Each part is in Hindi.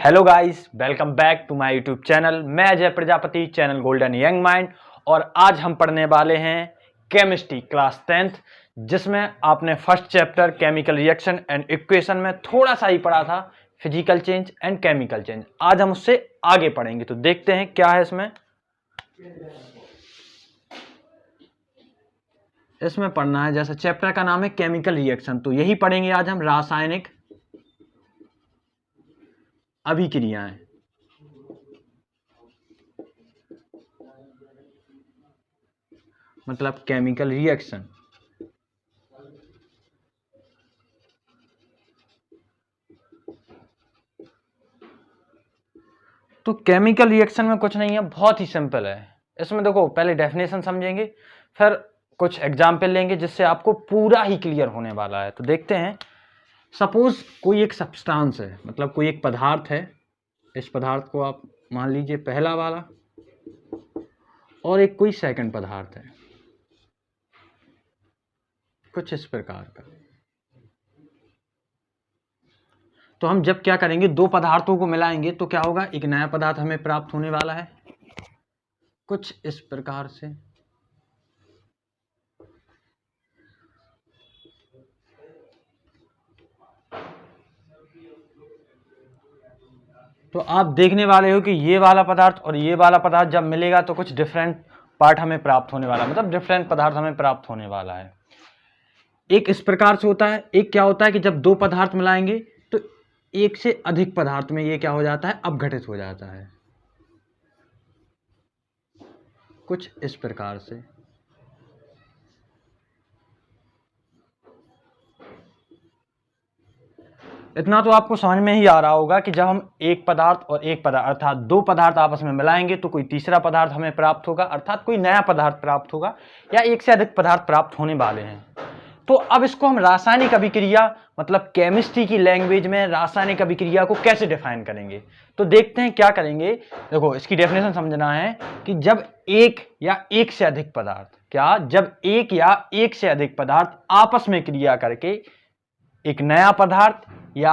Hello guys, welcome back to my YouTube channel. मैं Ajay Prajapati, channel golden young mind. और आज हम पढ़ने वाले हैं केमिस्ट्री क्लास 10th, जिसमें आपने first chapter chemical reaction and equation में थोड़ा सा ही पढ़ा था, physical change and chemical change. आज हम उससे आगे पढ़ेंगे, तो देखते हैं क्या है इसमें। इसमें पढ़ना है, जैसे चैप्टर का नाम है केमिकल रिएक्शन, तो यही पढ़ेंगे आज हम, रासायनिक अभिक्रियाएं। मतलब केमिकल रिएक्शन। तो केमिकल रिएक्शन में कुछ नहीं है, बहुत ही सिंपल है। इसमें देखो, पहले डेफिनेशन समझेंगे, फिर कुछ एग्जाम्पल लेंगे जिससे आपको पूरा ही क्लियर होने वाला है। तो देखते हैं, सपोज कोई एक सब्सटेंस है, मतलब कोई एक पदार्थ है। इस पदार्थ को आप मान लीजिए पहला वाला, और एक कोई सेकंड पदार्थ है कुछ इस प्रकार का। तो हम जब क्या करेंगे, दो पदार्थों को मिलाएंगे तो क्या होगा, एक नया पदार्थ हमें प्राप्त होने वाला है कुछ इस प्रकार से। तो आप देखने वाले हो कि ये वाला पदार्थ और ये वाला पदार्थ जब मिलेगा तो कुछ डिफरेंट पार्ट हमें प्राप्त होने वाला है, मतलब डिफरेंट पदार्थ हमें प्राप्त होने वाला है। एक इस प्रकार से होता है, एक क्या होता है कि जब दो पदार्थ मिलाएंगे तो एक से अधिक पदार्थ में ये क्या हो जाता है, अपघटित हो जाता है कुछ इस प्रकार से। इतना तो आपको समझ में ही आ रहा होगा कि जब हम एक पदार्थ और एक पदार्थ अर्थात दो पदार्थ आपस में मिलाएंगे तो कोई तीसरा पदार्थ हमें प्राप्त होगा, अर्थात कोई नया पदार्थ प्राप्त होगा, या एक से अधिक पदार्थ प्राप्त होने वाले हैं। तो अब इसको हम रासायनिक अभिक्रिया, मतलब केमिस्ट्री की लैंग्वेज में रासायनिक अभिक्रिया को कैसे डिफाइन करेंगे। तो देखते हैं क्या करेंगे। देखो, इसकी डेफिनेशन समझना है कि जब एक या एक से अधिक पदार्थ, क्या जब एक या एक से अधिक पदार्थ आपस में क्रिया करके एक नया पदार्थ या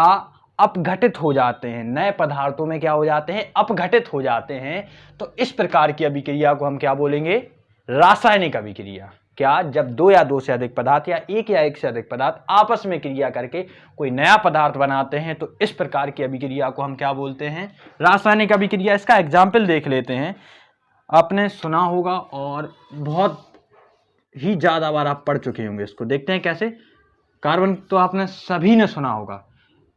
अपघटित हो जाते हैं, नए पदार्थों में क्या हो जाते हैं, अपघटित हो जाते हैं, तो इस प्रकार की अभिक्रिया को हम क्या बोलेंगे, रासायनिक अभिक्रिया। क्या जब दो या दो से अधिक पदार्थ या एक से अधिक पदार्थ आपस में क्रिया करके कोई नया पदार्थ बनाते हैं, तो इस प्रकार की अभिक्रिया को हम क्या बोलते हैं, रासायनिक अभिक्रिया। इसका एग्जाम्पल देख लेते हैं। आपने सुना होगा और बहुत ही ज्यादा बार आप पढ़ चुके होंगे इसको। देखते हैं कैसे। कार्बन तो आपने सभी ने सुना होगा।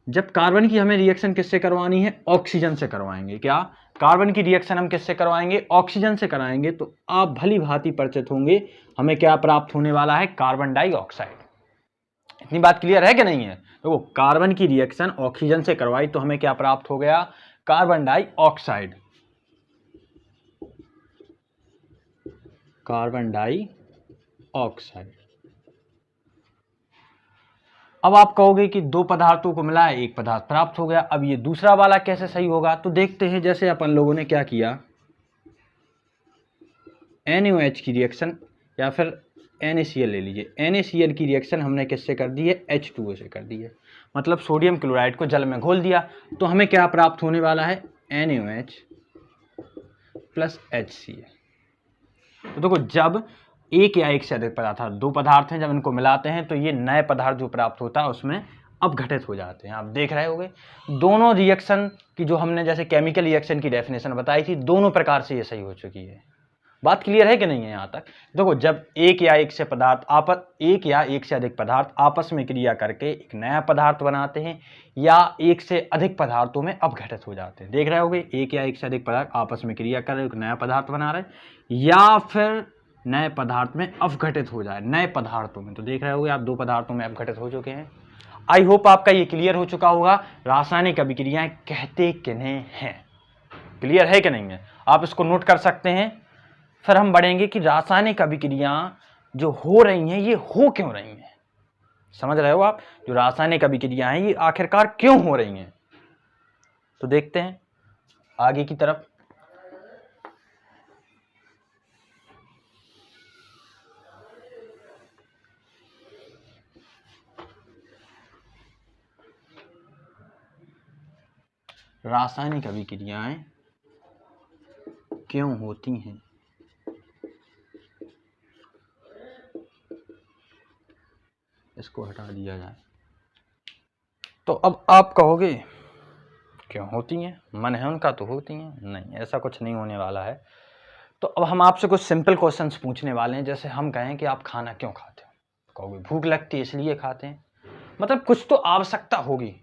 जब कार्बन की हमें रिएक्शन किससे करवानी है, ऑक्सीजन से करवाएंगे। क्या कार्बन की रिएक्शन हम किससे करवाएंगे, ऑक्सीजन से कराएंगे, तो आप भली भांति परिचित होंगे हमें क्या प्राप्त होने वाला है, कार्बन डाइऑक्साइड। इतनी बात क्लियर है कि नहीं है। तो कार्बन की रिएक्शन ऑक्सीजन से करवाई तो हमें क्या प्राप्त हो गया, कार्बन डाइऑक्साइड। Carbon dioxide. अब आप कहोगे कि दो पदार्थों को मिलाया एक पदार्थ प्राप्त हो गया, अब ये दूसरा वाला कैसे सही होगा। तो देखते हैं, जैसे अपन लोगों ने क्या किया, NaOH की रिएक्शन या फिर NaCl ले लीजिए। NaCl की रिएक्शन हमने किससे कर दी है, H2O से कर दी है, मतलब सोडियम क्लोराइड को जल में घोल दिया। तो हमें क्या प्राप्त होने वाला है, NaOH प्लस HCl। तो देखो, जब एक या एक से अधिक पदार्थ, दो पदार्थ हैं, जब इनको मिलाते हैं तो ये नए पदार्थ जो प्राप्त होता है उसमें अपघटित हो जाते हैं। आप देख रहे होंगे दोनों रिएक्शन की जो हमने जैसे केमिकल रिएक्शन की डेफिनेशन बताई थी, दोनों प्रकार से ये सही हो चुकी है। बात क्लियर है कि नहीं है यहाँ तक। देखो, जब एक या एक से अधिक पदार्थ आपस में क्रिया करके एक नया पदार्थ बनाते हैं या एक से अधिक पदार्थों में अपघटित हो जाते हैं। देख रहे होगे, एक या एक से अधिक पदार्थ आपस में क्रिया कर रहे, एक नया पदार्थ बना रहे, या फिर नए पदार्थ में अपघटित हो जाए, नए पदार्थों में। तो देख रहे होगे आप, दो पदार्थों में अपघटित हो चुके हैं। आई होप आपका ये क्लियर हो चुका होगा, रासायनिक अभिक्रियाएं कहते किन्हें हैं। क्लियर है कि नहीं है, आप इसको नोट कर सकते हैं। फिर हम बढ़ेंगे कि रासायनिक अभिक्रियाएं जो हो रही हैं ये हो क्यों रही हैं। समझ रहे हो आप, जो रासायनिक अभिक्रियाएं हैं ये आखिरकार क्यों हो रही हैं। तो देखते हैं आगे की तरफ। रासायनिक अभिक्रियाएं क्यों होती हैं। इसको हटा दिया जाए। तो अब आप कहोगे क्यों होती हैं, मन है उनका तो होती हैं। नहीं, ऐसा कुछ नहीं होने वाला है। तो अब हम आपसे कुछ सिंपल क्वेश्चंस पूछने वाले हैं। जैसे हम कहें कि आप खाना क्यों खाते हो, कहोगे भूख लगती है इसलिए खाते हैं। मतलब कुछ तो आवश्यकता होगी।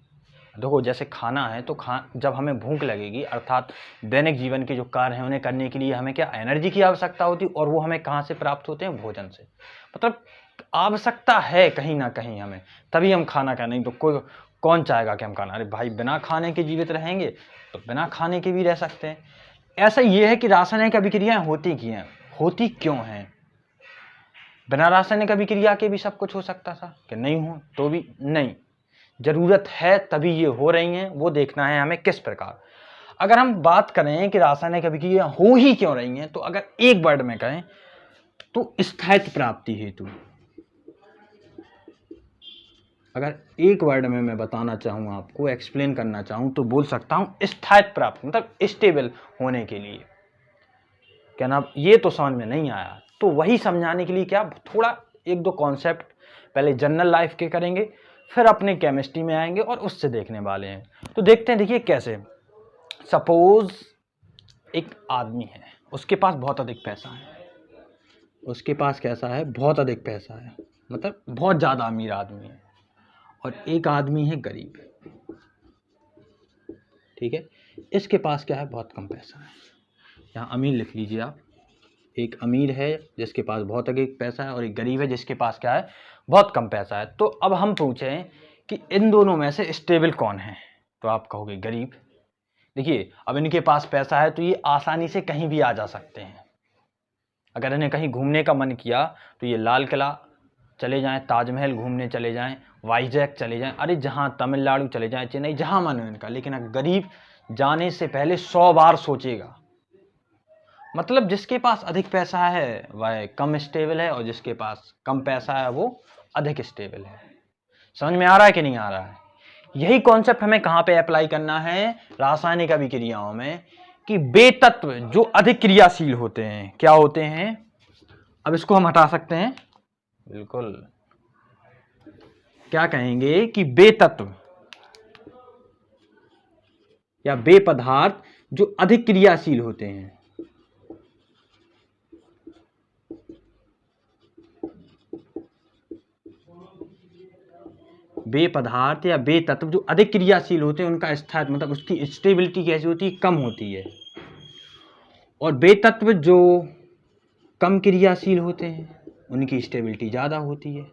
देखो जैसे खाना है तो जब हमें भूख लगेगी, अर्थात दैनिक जीवन के जो कार्य हैं उन्हें करने के लिए हमें क्या एनर्जी की आवश्यकता होती है, और वो हमें कहाँ से प्राप्त होते हैं, भोजन से। मतलब आवश्यकता है कहीं ना कहीं हमें, तभी हम खाना खाएं। नहीं तो कौन चाहेगा कि हम खाना, अरे भाई बिना खाने के जीवित रहेंगे तो बिना खाने के भी रह सकते हैं। ऐसा ये है कि रासायनिक अभिक्रियाएं होती क्यों हैं। बिना रासायनिक अभिक्रिया के भी सब कुछ हो सकता था कि नहीं हो तो भी नहीं, जरूरत है तभी ये हो रही हैं, वो देखना है हमें किस प्रकार। अगर हम बात करें कि रासायनिक अभिक्रिया हो ही क्यों रही हैं, तो अगर एक वर्ड में कहें तो स्थायित्व प्राप्ति हेतु। अगर एक वर्ड में मैं बताना चाहूँ, आपको एक्सप्लेन करना चाहूँ, तो बोल सकता हूँ स्थायित्व प्राप्ति, मतलब स्टेबल होने के लिए। क्या ना, ये तो समझ में नहीं आया, तो वही समझाने के लिए क्या थोड़ा एक दो कॉन्सेप्ट पहले जनरल लाइफ के करेंगे, फिर अपने केमिस्ट्री में आएंगे और उससे देखने वाले हैं। तो देखते हैं, देखिए कैसे। सपोज एक आदमी है, उसके पास बहुत अधिक पैसा है। उसके पास कैसा है, बहुत अधिक पैसा है, मतलब बहुत ज़्यादा अमीर आदमी है। और एक आदमी है गरीब, ठीक है। इसके पास क्या है, बहुत कम पैसा है। यहाँ अमीर लिख लीजिए आप। एक अमीर है जिसके पास बहुत अधिक पैसा है, और एक गरीब है जिसके पास क्या है, बहुत कम पैसा है। तो अब हम पूछें कि इन दोनों में से स्टेबल कौन है, तो आप कहोगे गरीब। देखिए अब इनके पास पैसा है तो ये आसानी से कहीं भी आ जा सकते हैं। अगर इन्हें कहीं घूमने का मन किया तो ये लाल किला चले जाएं, ताजमहल घूमने चले जाएं, वाइजैक चले जाएं, अरे जहाँ तमिलनाडु चले जाएं, चेन्नई, जहाँ मन हो इनका। लेकिन अगर गरीब जाने से पहले 100 बार सोचेगा। मतलब जिसके पास अधिक पैसा है वह कम स्टेबल है, और जिसके पास कम पैसा है वो अधिक स्टेबल है। समझ में आ रहा है कि नहीं आ रहा है। यही कॉन्सेप्ट हमें कहाँ पे अप्लाई करना है, रासायनिक अभिक्रियाओं में, कि वे तत्व जो अधिक क्रियाशील होते हैं क्या होते हैं। अब इसको हम हटा सकते हैं, बिल्कुल। क्या कहेंगे कि वे तत्व या वे पदार्थ जो अधिक क्रियाशील होते हैं। वे पदार्थ या वे तत्व जो अधिक क्रियाशील होते हैं, उनका स्थायित्व, मतलब उसकी स्टेबिलिटी कैसी होती है, कम होती है। और वे तत्व जो कम क्रियाशील होते हैं उनकी स्टेबिलिटी ज़्यादा होती है।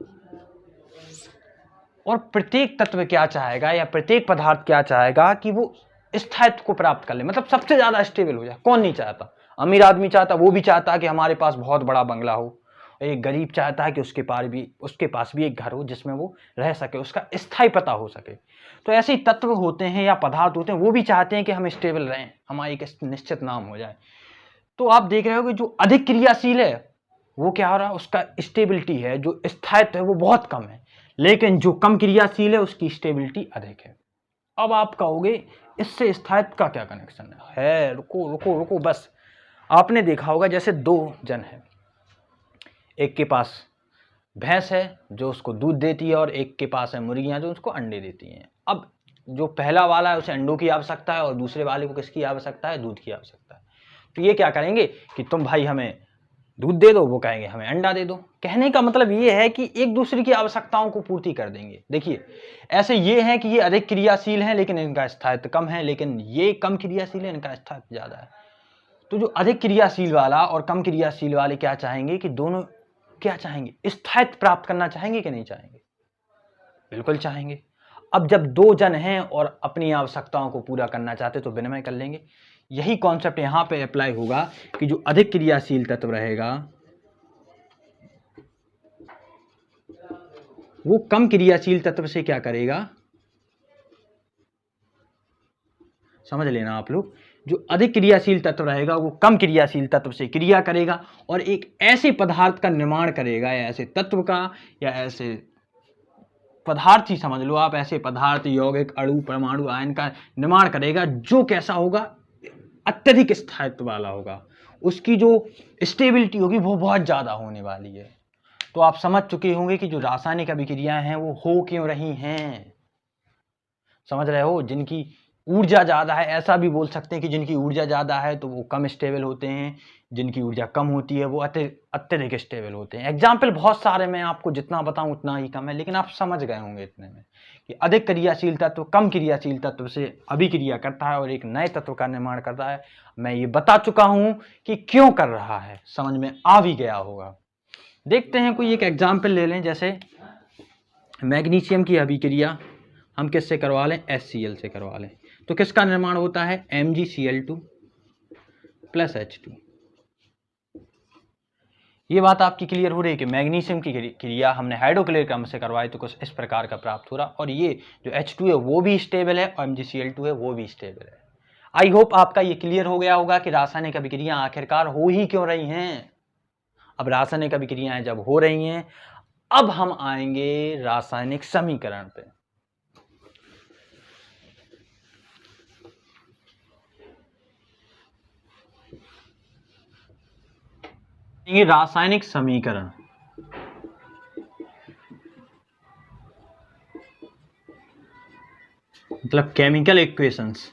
और प्रत्येक तत्व क्या चाहेगा या प्रत्येक पदार्थ क्या चाहेगा कि वो स्थायित्व को प्राप्त कर ले, मतलब सबसे ज़्यादा स्टेबल हो जाए। कौन नहीं चाहता, अमीर आदमी चाहता, वो भी चाहता है कि हमारे पास बहुत बड़ा बंगला हो। एक गरीब चाहता है कि उसके पास भी एक घर हो जिसमें वो रह सके, उसका स्थायी पता हो सके। तो ऐसे तत्व होते हैं या पदार्थ होते हैं, वो भी चाहते हैं कि हम स्टेबल रहें, हमारा एक निश्चित नाम हो जाए। तो आप देख रहे हो कि जो अधिक क्रियाशील है वो क्या हो रहा है, उसका स्टेबिलिटी है, जो स्थायित्व है वो बहुत कम है। लेकिन जो कम क्रियाशील है उसकी स्टेबिलिटी अधिक है। अब आप कहोगे इससे स्थायित्व का क्या कनेक्शन है। रुको रुको रुको, बस आपने देखा होगा जैसे दो जन है, एक के पास भैंस है जो उसको दूध देती है, और एक के पास है मुर्गियां जो उसको अंडे देती हैं। अब जो पहला वाला है उसे अंडों की आवश्यकता है, और दूसरे वाले को किसकी आवश्यकता है, दूध की आवश्यकता है। तो ये क्या करेंगे कि तुम भाई हमें दूध दे दो, वो कहेंगे हमें अंडा दे दो। कहने का मतलब ये है कि एक दूसरे की आवश्यकताओं को पूर्ति कर देंगे। देखिए ऐसे ये है कि ये अधिक क्रियाशील हैं लेकिन इनका स्थायित्व कम है, लेकिन ये कम क्रियाशील है, इनका स्थायित्व ज़्यादा है। तो जो अधिक क्रियाशील वाला और कम क्रियाशील वाले क्या चाहेंगे कि दोनों क्या चाहेंगे, स्थायित्व प्राप्त करना चाहेंगे कि नहीं चाहेंगे, बिल्कुल चाहेंगे। अब जब दो जन हैं और अपनी आवश्यकताओं को पूरा करना चाहते तो विनिमय कर लेंगे। यही कॉन्सेप्ट यहां पे अप्लाई होगा कि जो अधिक क्रियाशील तत्व रहेगा वो कम क्रियाशील तत्व से क्या करेगा, समझ लेना आप लोग। जो अधिक क्रियाशील तत्व रहेगा वो कम क्रियाशील तत्व से क्रिया करेगा और एक ऐसे पदार्थ का निर्माण करेगा, या ऐसे तत्व का, या ऐसे पदार्थ ही समझ लो आप, ऐसे पदार्थ यौगिक अणु परमाणु आयन का निर्माण करेगा जो कैसा होगा, अत्यधिक स्थायित्व वाला होगा, उसकी जो स्टेबिलिटी होगी वो बहुत ज़्यादा होने वाली है। तो आप समझ चुके होंगे कि जो रासायनिक अभिक्रियाएं हैं वो हो क्यों रही हैं, समझ रहे हो। जिनकी ऊर्जा ज़्यादा है, ऐसा भी बोल सकते हैं कि जिनकी ऊर्जा ज़्यादा है तो वो कम स्टेबल होते हैं, जिनकी ऊर्जा कम होती है वो अत्यधिक स्टेबल होते हैं। एग्जाम्पल बहुत सारे, मैं आपको जितना बताऊं उतना ही कम है, लेकिन आप समझ गए होंगे इतने में कि अधिक क्रियाशील तत्व कम क्रियाशील तत्व से अभिक्रिया करता है और एक नए तत्व का निर्माण करता है। मैं ये बता चुका हूं कि क्यों कर रहा है, समझ में आ भी गया होगा। देखते हैं कोई एक एग्जाम्पल ले लें, जैसे मैग्नीशियम की अभिक्रिया हम किससे करवा लें, HCl से करवा लें, तो किसका निर्माण होता है, MgCl2 प्लस H2। ये बात आपकी क्लियर हो रही है कि मैग्नीशियम की क्रिया हमने हाइड्रोक्लोरिक क्रम से करवाई तो कुछ इस प्रकार का प्राप्त हो रहा, और ये जो H2 है वो भी स्टेबल है और MgCl2 है वो भी स्टेबल है। आई होप आपका ये क्लियर हो गया होगा कि रासायनिक अभिक्रियाएं आखिरकार हो ही क्यों रही हैं। अब रासायनिक अभिक्रियाएं जब हो रही हैं, अब हम आएंगे रासायनिक समीकरण पे। ये रासायनिक समीकरण, मतलब केमिकल इक्वेशंस।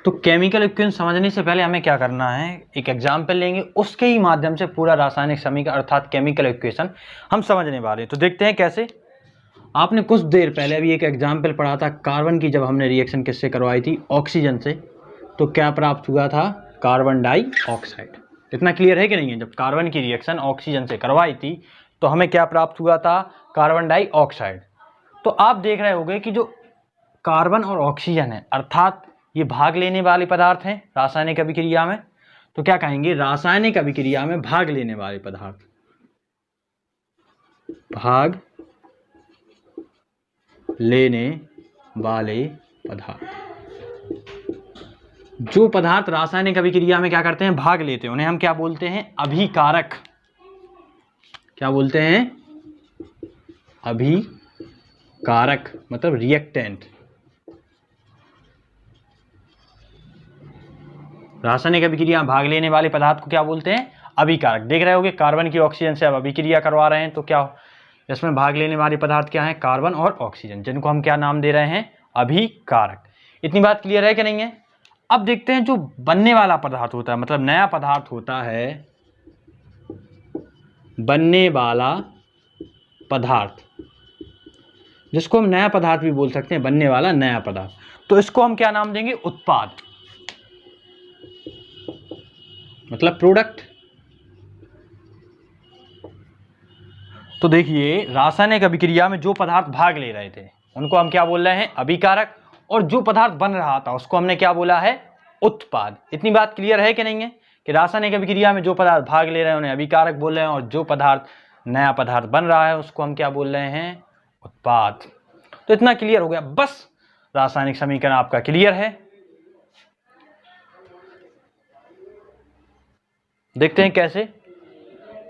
तो केमिकल इक्वेशन समझने से पहले हमें क्या करना है, एक एग्जाम्पल लेंगे, उसके ही माध्यम से पूरा रासायनिक समीकरण अर्थात केमिकल इक्वेशन हम समझने वाले हैं। तो देखते हैं कैसे। आपने कुछ देर पहले अभी एक एग्जाम्पल पढ़ा था कार्बन की, जब हमने रिएक्शन किससे करवाई थी, ऑक्सीजन से, तो क्या प्राप्त हुआ था, कार्बन डाइऑक्साइड। इतना क्लियर है कि नहीं है। जब कार्बन की रिएक्शन ऑक्सीजन से करवाई थी तो हमें क्या प्राप्त हुआ था, कार्बन डाइऑक्साइड। तो आप देख रहे होंगे कि जो कार्बन और ऑक्सीजन है अर्थात ये भाग लेने वाले पदार्थ हैं रासायनिक अभिक्रिया में, तो क्या कहेंगे, रासायनिक अभिक्रिया में भाग लेने वाले पदार्थ, भाग लेने वाले पदार्थ। जो पदार्थ रासायनिक अभिक्रिया में क्या करते हैं, भाग लेते हैं, उन्हें हम क्या बोलते हैं, अभिकारक। क्या बोलते हैं, अभिकारक, मतलब रिएक्टेंट। रासायनिक अभिक्रिया में भाग लेने वाले पदार्थ को क्या बोलते हैं, अभिकारक। देख रहे होगे कार्बन की ऑक्सीजन से अब अभिक्रिया करवा रहे हैं, तो क्या इसमें भाग लेने वाले पदार्थ क्या है, कार्बन और ऑक्सीजन, जिनको हम क्या नाम दे रहे हैं, अभिकारक। इतनी बात क्लियर है कि नहीं है। अब देखते हैं जो बनने वाला पदार्थ होता है, मतलब नया पदार्थ होता है, बनने वाला पदार्थ, जिसको हम नया पदार्थ भी बोल सकते हैं, बनने वाला नया पदार्थ, तो इसको हम क्या नाम देंगे, उत्पाद, मतलब प्रोडक्ट। तो देखिए रासायनिक अभिक्रिया में जो पदार्थ भाग ले रहे थे उनको हम क्या बोल रहे हैं, अभिकारक, और जो पदार्थ बन रहा था उसको हमने क्या बोला है, उत्पाद। इतनी बात क्लियर है कि नहीं है, कि रासायनिक अभिक्रिया में जो पदार्थ भाग ले रहे हैं उन्हें अभिकारक बोल रहे हैं, और जो पदार्थ नया पदार्थ बन रहा है उसको हम क्या बोल रहे हैं, उत्पाद। तो इतना क्लियर हो गया, बस रासायनिक समीकरण आपका क्लियर है। देखते हैं कैसे।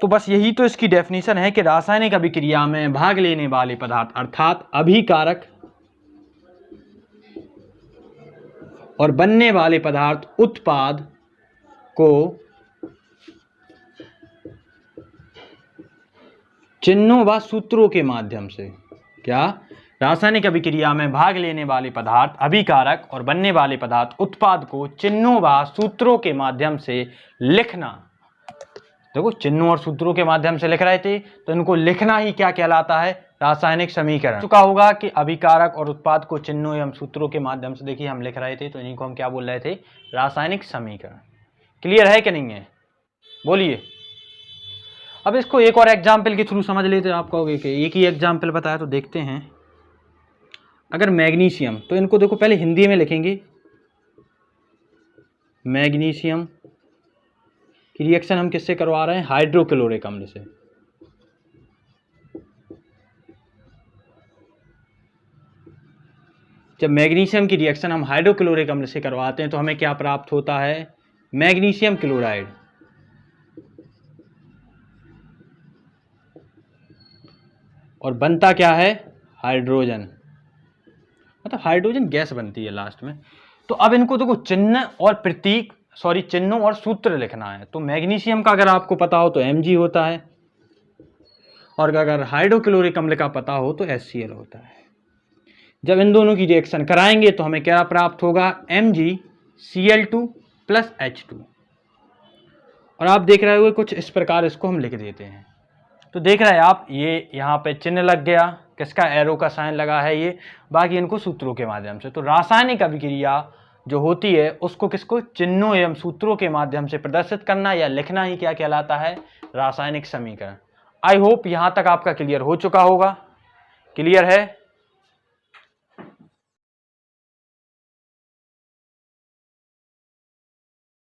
तो बस यही तो इसकी डेफिनेशन है कि रासायनिक अभिक्रिया में भाग लेने वाले पदार्थ अर्थात अभिकारक और बनने वाले पदार्थ उत्पाद को चिन्हों व सूत्रों के माध्यम से, क्या, रासायनिक अभिक्रिया में भाग लेने वाले पदार्थ अभिकारक और बनने वाले पदार्थ उत्पाद को चिन्हों व सूत्रों के माध्यम से लिखना। देखो चिन्हों और सूत्रों के माध्यम से लिख रहे थे तो इनको लिखना ही क्या कहलाता है, रासायनिक समीकरण। चुका होगा कि अभिकारक और उत्पाद को चिन्हों एवं सूत्रों के माध्यम से देखिए हम लिख रहे थे, तो इन्हीं को हम क्या बोल रहे थे, रासायनिक समीकरण। क्लियर है कि नहीं है, बोलिए। अब इसको एक और एग्जाम्पल के थ्रू समझ लेते हैं। आप कहोगे कि एक ही एग्जाम्पल बताया, तो देखते हैं। अगर मैग्नीशियम, तो इनको देखो पहले हिंदी में लिखेंगे, मैग्नीशियम की रिएक्शन हम किससे करवा रहे हैं, हाइड्रोक्लोरिक अम्ल से। जब मैग्नीशियम की रिएक्शन हम हाइड्रोक्लोरिक अम्ल से करवाते हैं तो हमें क्या प्राप्त होता है, मैग्नीशियम क्लोराइड। और बनता क्या है, हाइड्रोजन, मतलब हाइड्रोजन गैस बनती है लास्ट में। तो अब इनको देखो चिन्ह और प्रतीक, सॉरी चिन्हों और सूत्र लिखना है। तो मैग्नीशियम का अगर आपको पता हो तो Mg होता है, और अगर हाइड्रोक्लोरिक अम्ल का पता हो तो HCl होता है। जब इन दोनों की रिएक्शन कराएंगे तो हमें क्या प्राप्त होगा, MgCl2 + H2। और आप देख रहे हो कुछ इस प्रकार इसको हम लिख देते हैं। तो देख रहे हैं आप, ये यहाँ पे चिन्ह लग गया, किसका, एरो का साइन लगा है ये, बाकी इनको सूत्रों के माध्यम से। तो रासायनिक अभिक्रिया जो होती है उसको किसको, चिन्हों एवं सूत्रों के माध्यम से प्रदर्शित करना या लिखना ही क्या कहलाता है, रासायनिक समीकरण। आई होप यहाँ तक आपका क्लियर हो चुका होगा। क्लियर है?